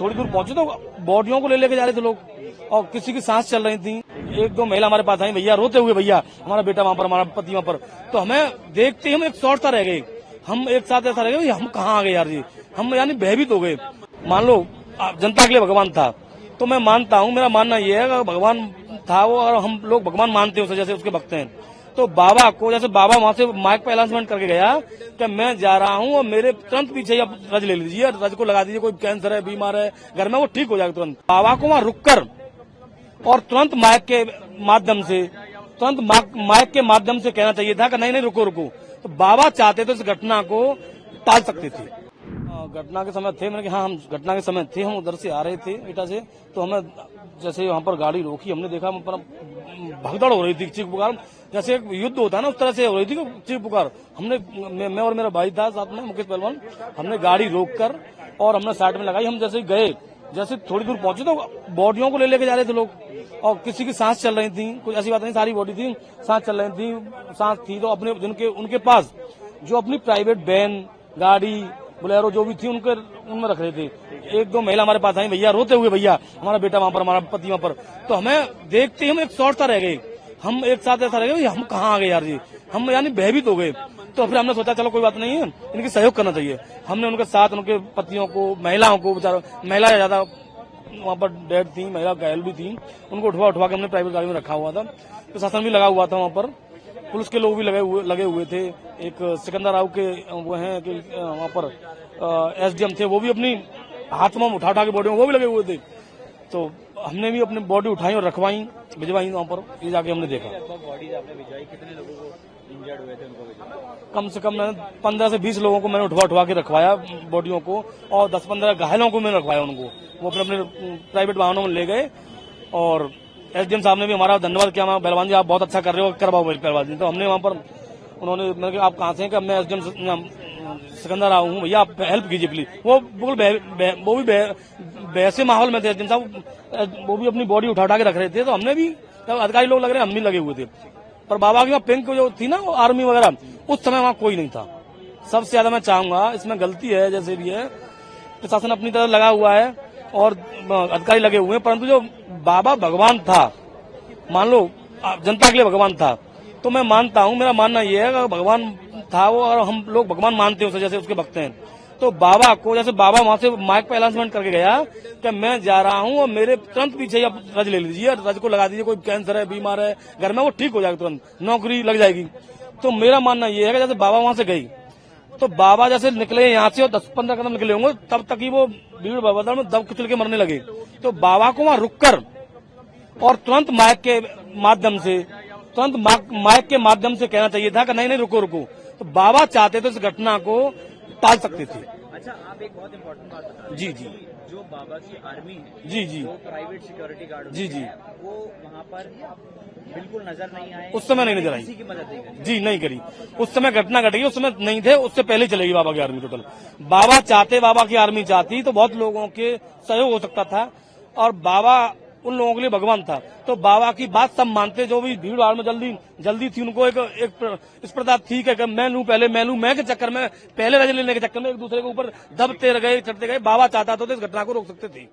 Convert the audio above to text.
थोड़ी दूर पहुंचे तो बॉडियों को ले लेके जा रहे थे लोग और किसी की सांस चल रही थी। एक दो महिला हमारे पास आई, भैया रोते हुए, भैया हमारा बेटा वहां पर, हमारा पति वहां पर। तो हमें देखते ही हम एक शॉर्ट सा रह गए, हम एक साथ ऐसा रह गए, हम कहाँ आ गए यार जी, हम यानी भयभीत हो गए। मान लो जनता के लिए भगवान था, तो मैं मानता हूँ, मेरा मानना यह है कि भगवान था वो, और हम लोग भगवान मानते हैं उसे, जैसे उसके भक्त हैं। तो बाबा को, जैसे बाबा वहां से माइक पे अनाउंसमेंट करके गया कि मैं जा रहा हूं और मेरे तुरंत पीछे ही आप रज ले लीजिए, रज को लगा दीजिए, कोई कैंसर है, बीमार है घर में, वो ठीक हो जाएगा तुरंत। बाबा को वहां रुककर और तुरंत माइक के माध्यम से कहना चाहिए था कि नहीं नहीं रुको रुको। तो बाबा चाहते तो इस घटना को टाल सकते थे। घटना के समय थे, मैंने कहा हाँ हम घटना के समय थे, हम उधर से आ रहे थे एटा से। तो हमें जैसे वहां पर गाड़ी रोकी, हमने देखा वहां पर भगदड़ हो रही थी, चीख पुकार, जैसे एक युद्ध होता है ना उस तरह से हो रही थी चीख पुकार। हमने, मैं और मेरा भाई था साथ में, मुकेश पहलवान, हमने गाड़ी रोक कर और हमने साइड में लगाई। हम जैसे गए, जैसे थोड़ी दूर पहुंचे तो बॉडियों को ले लेके जा रहे थे लोग और किसी की सांस चल रही थी, कुछ ऐसी बात नहीं, सारी बॉडी थी, सांस चल रही थी, सांस थी तो अपने जिनके उनके पास जो अपनी प्राइवेट वैन, गाड़ी, बोलेरो जो भी थी उनमें रख रहे थे। एक दो महिला हमारे पास आई, भैया रोते हुए, भैया हमारा बेटा वहां पर, हमारा पति वहां पर। तो हमें देखते ही हम एक शॉर्ट सा रह गए, हम एक साथ ऐसा रह गए, हम कहाँ आ गए यार जी, हम यानी भयभीत हो गए। तो फिर हमने सोचा चलो कोई बात नहीं है, इनकी सहयोग करना चाहिए। हमने उनके साथ उनके पतियों को, महिलाओं को, बेचारा महिला ज्यादा वहां पर डेड थी, महिला घायल भी थी, उनको उठवा के हमने प्राइवेट गाड़ी में रखा हुआ था। प्रशासन भी लगा हुआ था वहां पर, पुलिस के लोग भी लगे हुए थे। एक सिकंदर राव के वो हैं कि वहां पर एसडीएम थे, वो भी अपनी हाथ में उठा के बॉडी में वो भी लगे हुए थे। तो हमने भी अपनी बॉडी उठाई और रखवाई, भिजवाई वहां पर, ये जाके हमने देखा। बॉडीज आपने भिजवाई, कितने लोगों को इंजर्ड हुए थे उनको भिजवाई? कम से कम मैंने 15 से 20 लोगों को मैंने उठवा के रखवाया बॉडियों को, और 10-15 घायलों को मैंने रखवाया उनको, वो अपने अपने प्राइवेट वाहनों में ले गए। और एसडीएम साहब ने भी हमारा धन्यवाद किया, पहलवान जी आप बहुत अच्छा कर रहे हो, करवाओ पहलवान जी। तो हमने वहां पर, उन्होंने, मैंने कहा आप कहाँ से हैं, कि मैं एसडीएम सिकंदर राव हूँ, भैया आप हेल्प कीजिए प्लीज। वो बिल्कुल वो भी वैसे माहौल में थे एसडीएम साहब, वो भी अपनी बॉडी उठा के रख रहे थे। तो हमने भी, अधिकारी लोग लग रहे हम भी लगे हुए थे। पर बाबा की वहाँ पिंक जो थी ना, वो आर्मी वगैरह, उस समय वहाँ कोई नहीं था। सबसे ज्यादा मैं चाहूंगा, इसमें गलती है जैसे भी है, प्रशासन अपनी तरह लगा हुआ है और अधिकारी लगे हुए हैं, परंतु जो बाबा भगवान था, मान लो जनता के लिए भगवान था, तो मैं मानता हूँ, मेरा मानना यह है कि भगवान था वो, और हम लोग भगवान मानते हैं उसे, जैसे उसके भक्त हैं। तो बाबा को, जैसे बाबा वहां से माइक पे अनाउंसमेंट करके गया कि मैं जा रहा हूं और मेरे तुरंत पीछे ही आप रज ले लीजिए, रज को लगा दीजिए, कोई कैंसर है, बीमार है घर में, वो ठीक हो जाएगा तुरंत, नौकरी लग जाएगी। तो मेरा मानना यह है कि जैसे बाबा वहां से गई, तो बाबा जैसे निकले यहाँ से और 10-15 कदम निकले होंगे, तब तक ही वो भीड़ भगदड़ में दब कुचल के मरने लगे। तो बाबा को वहां रुककर और तुरंत माइक के माध्यम से कहना चाहिए था कि नहीं नहीं रुको रुको। तो बाबा चाहते तो इस घटना को टाल सकते थे। अच्छा, आप एक बहुत इम्पोर्टेंट बात बता, जी जी, जो बाबा की आर्मी है, जी जी, वो प्राइवेट सिक्योरिटी गार्ड, जी जी, वो वहाँ पर बिल्कुल नजर नहीं आए, उस समय नहीं नजर आई, किसी की मदद नहीं करी। जी नहीं करी। उस समय घटना घटेगी, उस समय नहीं थे, उससे पहले चलेगी बाबा की आर्मी टोटल। बाबा चाहते, बाबा की आर्मी चाहती तो बहुत लोगों के सहयोग हो सकता था, और बाबा उन लोगों के लिए भगवान था। तो बाबा की बात सब मानते, जो भी भीड़ भाड़ में जल्दी थी, उनको एक इस प्रकार थी कि मैं लूं पहले, मैं के चक्कर में, पहले रज लेने के चक्कर में एक दूसरे के ऊपर दबते गए, चढ़ते गए। बाबा चाहता तो इस घटना को रोक सकते थे।